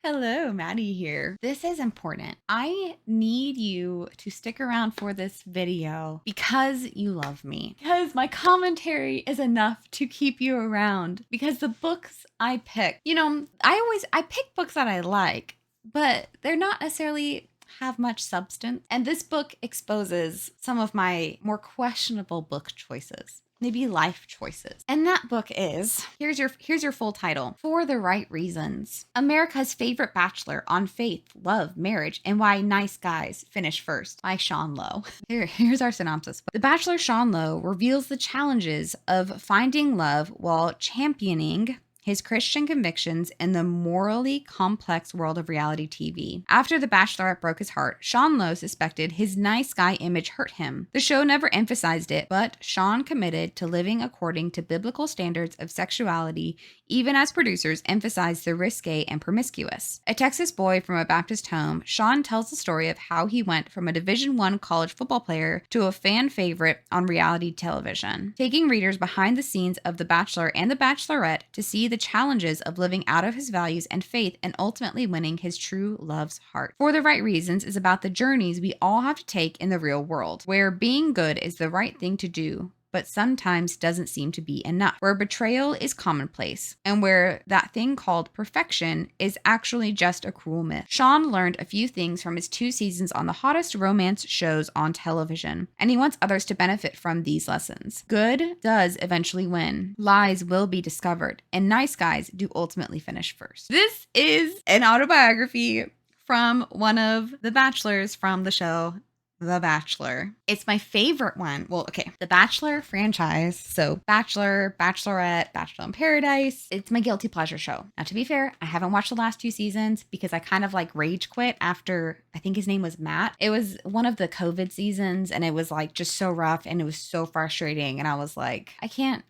Hello, Maddie here. This is important. I need you to stick around for this video because you love me. Because my commentary is enough to keep you around. Because the books I pick, I pick books that I like, but they're not necessarily have much substance. And this book exposes some of my more questionable book choices. Maybe life choices. And that book is, here's your full title, For the Right Reasons. America's Favorite Bachelor on Faith, Love, Marriage, and Why Nice Guys Finish First by Sean Lowe. Here's our synopsis. The Bachelor Sean Lowe reveals the challenges of finding love while championing his Christian convictions in the morally complex world of reality TV. After The Bachelorette broke his heart, Sean Lowe suspected his nice guy image hurt him. The show never emphasized it, but Sean committed to living according to biblical standards of sexuality, even as producers emphasized the risque and promiscuous. A Texas boy from a Baptist home, Sean tells the story of how he went from a Division I college football player to a fan favorite on reality television, taking readers behind the scenes of The Bachelor and The Bachelorette to see the challenges of living out of his values and faith and ultimately winning his true love's heart. For the Right Reasons is about the journeys we all have to take in the real world, where being good is the right thing to do, but sometimes doesn't seem to be enough, where betrayal is commonplace, and where that thing called perfection is actually just a cruel myth. Sean learned a few things from his 2 seasons on the hottest romance shows on television, and he wants others to benefit from these lessons. Good does eventually win, lies will be discovered, and nice guys do ultimately finish first. This is an autobiography from one of the bachelors from the show The Bachelor. It's my favorite one. Well, okay, the Bachelor franchise. So Bachelor, Bachelorette, Bachelor in Paradise. It's my guilty pleasure show. Now, to be fair, I haven't watched the last 2 seasons because I kind of like rage quit after, I think his name was Matt. It was one of the COVID seasons and it was like just so rough and it was so frustrating. And I was like, I can't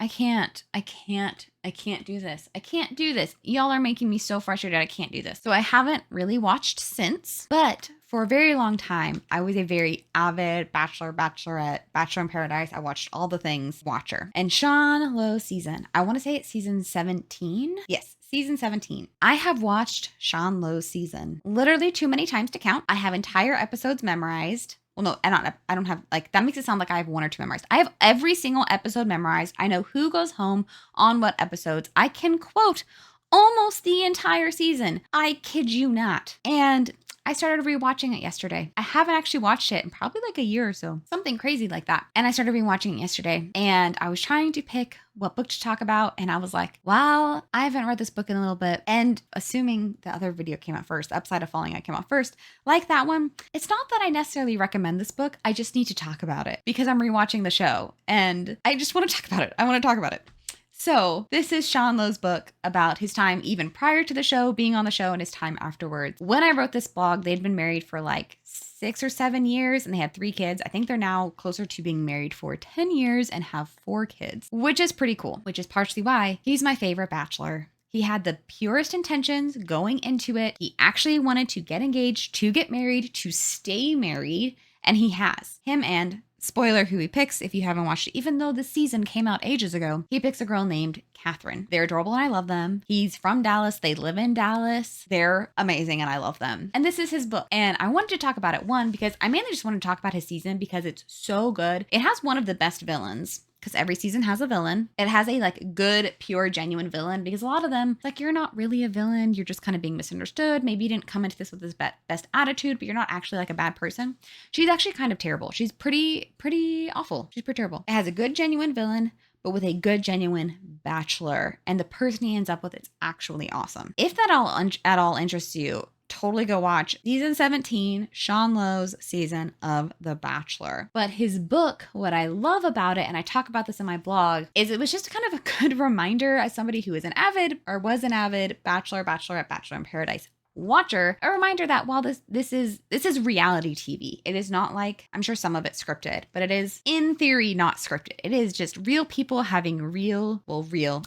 do this. I can't do this. Y'all are making me so frustrated. I can't do this. So I haven't really watched since, but for a very long time, I was a very avid Bachelor, Bachelorette, Bachelor in Paradise. I watched all the things watcher. And Sean Lowe season, I want to say it's season 17. Yes, season 17. I have watched Sean Lowe's season literally too many times to count. I have entire episodes memorized. Well, no, I don't have, like, that makes it sound like I have 1 or 2 memorized. I have every single episode memorized. I know who goes home on what episodes. I can quote almost the entire season. I kid you not. And I started rewatching it yesterday. I haven't actually watched it in probably like a year or so, something crazy like that. And I started rewatching it yesterday and I was trying to pick what book to talk about. And I was like, wow, I haven't read this book in a little bit. And assuming the other video came out first, Upside of Falling, I came out first, like that one. It's not that I necessarily recommend this book. I just need to talk about it because I'm rewatching the show and I just want to talk about it. I want to talk about it. So this is Sean Lowe's book about his time even prior to the show, being on the show, and his time afterwards. When I wrote this blog, they'd been married for like 6 or 7 years and they had 3 kids. I think they're now closer to being married for 10 years and have 4 kids, which is pretty cool, which is partially why he's my favorite bachelor. He had the purest intentions going into it. He actually wanted to get engaged, to get married, to stay married, and he has. Him and, spoiler who he picks if you haven't watched it, even though the season came out ages ago, he picks a girl named Catherine. They're adorable and I love them. He's from Dallas. They live in Dallas. They're amazing and I love them. And this is his book. And I wanted to talk about it, one, because I mainly just wanted to talk about his season because it's so good. It has one of the best villains. Because every season has a villain. It has a like good, pure, genuine villain because a lot of them, like, you're not really a villain. You're just kind of being misunderstood. Maybe you didn't come into this with this best attitude, but you're not actually like a bad person. She's actually kind of terrible. She's pretty awful. She's pretty terrible. It has a good, genuine villain, but with a good, genuine bachelor. And the person he ends up with is actually awesome. If that at all interests you, totally go watch season 17, Sean Lowe's season of The Bachelor. But his book, what I love about it, and I talk about this in my blog, is it was just kind of a good reminder as somebody who is an avid or was an avid Bachelor, Bachelorette, Bachelor in Paradise watcher, a reminder that while this is reality TV, it is not like, I'm sure some of it's scripted, but it is in theory not scripted. It is just real people having real,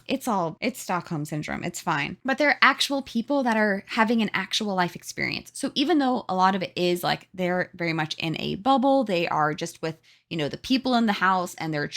it's Stockholm syndrome. It's fine. But they're actual people that are having an actual life experience. So even though a lot of it is like they're very much in a bubble, they are just with, the people in the house, and they're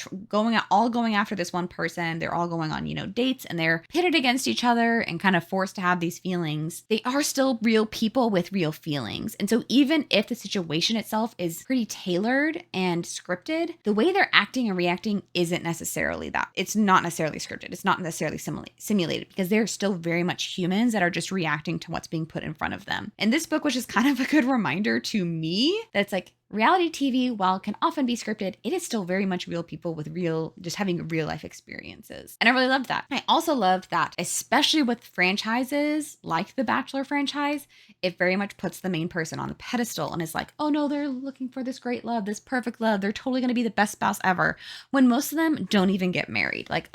all going after this one person. They're all going on, dates, and they're pitted against each other and kind of forced to have these feelings. They are still real people with real feelings. And so even if the situation itself is pretty tailored and scripted, the way they're acting and reacting isn't necessarily that. It's not necessarily scripted. It's not necessarily simulated, because they're still very much humans that are just reacting to what's being put in front of them. And this book was just kind of a good reminder to me that it's like, reality TV, while it can often be scripted, it is still very much real people with just having real life experiences. And I really loved that. I also loved that, especially with franchises like the Bachelor franchise, it very much puts the main person on the pedestal and is like, oh no, they're looking for this great love, this perfect love. They're totally going to be the best spouse ever. When most of them don't even get married. Like,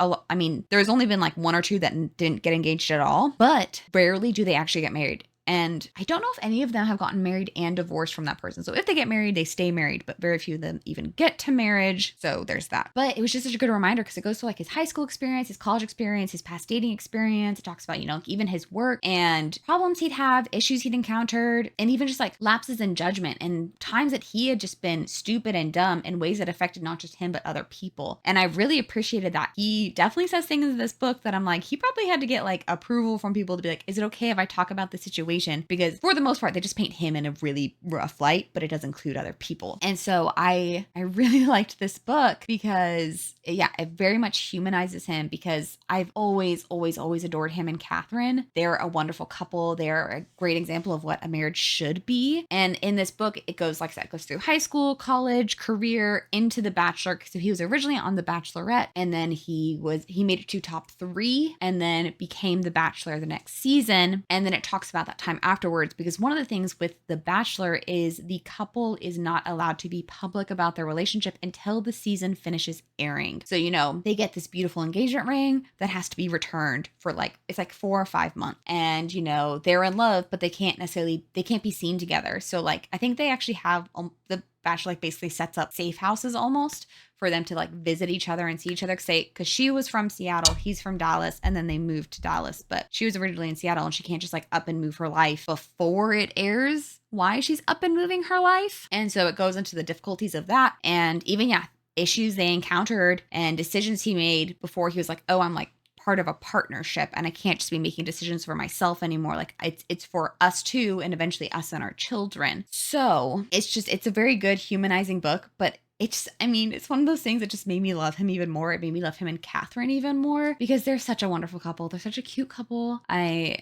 there's only been like one or two that didn't get engaged at all, but rarely do they actually get married. And I don't know if any of them have gotten married and divorced from that person. So if they get married, they stay married, but very few of them even get to marriage. So there's that. But it was just such a good reminder, because it goes to like his high school experience, his college experience, his past dating experience. It talks about, even his work and problems he'd have, issues he'd encountered, and even just like lapses in judgment and times that he had just been stupid and dumb in ways that affected not just him, but other people. And I really appreciated that. He definitely says things in this book that I'm like, he probably had to get like approval from people to be like, is it okay if I talk about the situation? Because for the most part, they just paint him in a really rough light, but it does include other people. And so I really liked this book because, it very much humanizes him, because I've always adored him and Catherine. They're a wonderful couple. They're a great example of what a marriage should be. And in this book, it goes, like I said, it goes through high school, college, career, into the Bachelor. So he was originally on the Bachelorette, and then he made it to top 3, and then became the Bachelor the next season. And then it talks about that time afterwards, because one of the things with The Bachelor is the couple is not allowed to be public about their relationship until the season finishes airing. So, they get this beautiful engagement ring that has to be returned for it's like 4 or 5 months. And, they're in love, but they can't be seen together. So I think they actually have the Bachelor basically sets up safe houses almost for them to visit each other and see each other. Because she was from Seattle, he's from Dallas, and then they moved to Dallas. But she was originally in Seattle, and she can't just up and move her life before it airs why she's up and moving her life. And so it goes into the difficulties of that. And even, issues they encountered and decisions he made before he was like, oh, I'm part of a partnership, and I can't just be making decisions for myself anymore. It's for us too, and eventually us and our children. So it's a very good humanizing book, but it's one of those things that just made me love him even more. It made me love him and Catherine even more, because they're such a wonderful couple. They're such a cute couple. I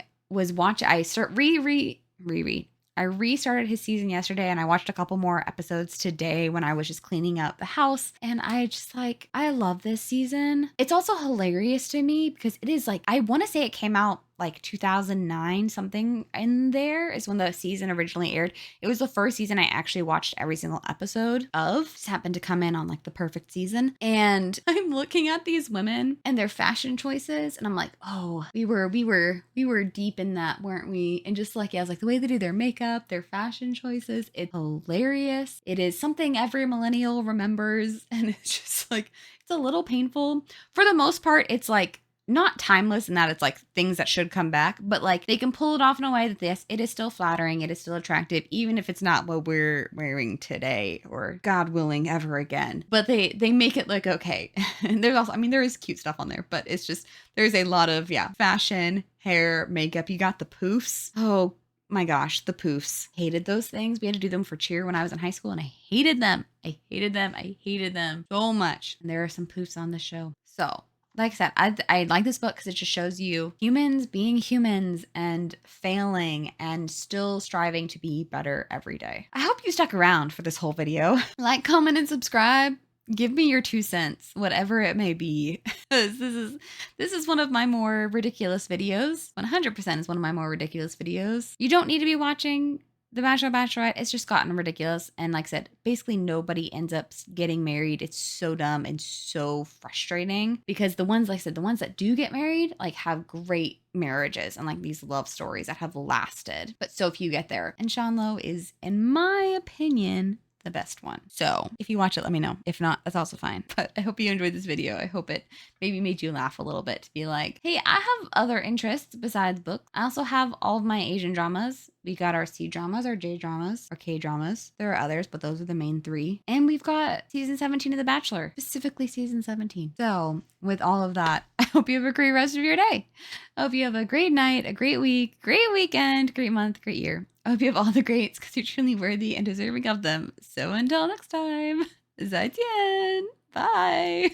restarted his season yesterday, and I watched a couple more episodes today when I was just cleaning up the house. And I just I love this season. It's also hilarious to me because it is I want to say it came out 2009, something in there is when the season originally aired. It was the first season I actually watched every single episode of. Just happened to come in on the perfect season. And I'm looking at these women and their fashion choices, and I'm like, oh, we were deep in that, weren't we? And just I was the way they do their makeup, their fashion choices, it's hilarious. It is something every millennial remembers, and it's just it's a little painful. For the most part, it's not timeless in that it's things that should come back, but they can pull it off in a way that yes, it is still flattering, it is still attractive, even if it's not what we're wearing today or God willing ever again. But they make it look okay. And there's also, there is cute stuff on there, but it's just, there's a lot of, fashion, hair, makeup. You got the poofs. Oh my gosh, the poofs. Hated those things. We had to do them for cheer when I was in high school, and I hated them. I hated them so much. And there are some poofs on the show. So like I said, I like this book because it just shows you humans being humans and failing and still striving to be better every day. I hope you stuck around for this whole video. Like, comment, and subscribe. Give me your 2 cents, whatever it may be. This is one of my more ridiculous videos. 100% is one of my more ridiculous videos. You don't need to be watching The Bachelor, Bachelorette. It's just gotten ridiculous. And like I said, basically nobody ends up getting married. It's so dumb and so frustrating because the ones, like I said, the ones that do get married, have great marriages and these love stories that have lasted. But so few get there. And Lowe is, in my opinion, the best one. So if you watch it, let me know. If not, that's also fine. But I hope you enjoyed this video. I hope it maybe made you laugh a little bit to be like, hey, I have other interests besides books. I also have all of my Asian dramas. We got our C dramas, our J dramas, our K dramas. There are others, but those are the main three. And we've got season 17 of The Bachelor, specifically season 17. So with all of that, I hope you have a great rest of your day. I hope you have a great night, a great week, great weekend, great month, great year. I hope you have all the greats because you're truly worthy and deserving of them. So until next time, 再见. Bye.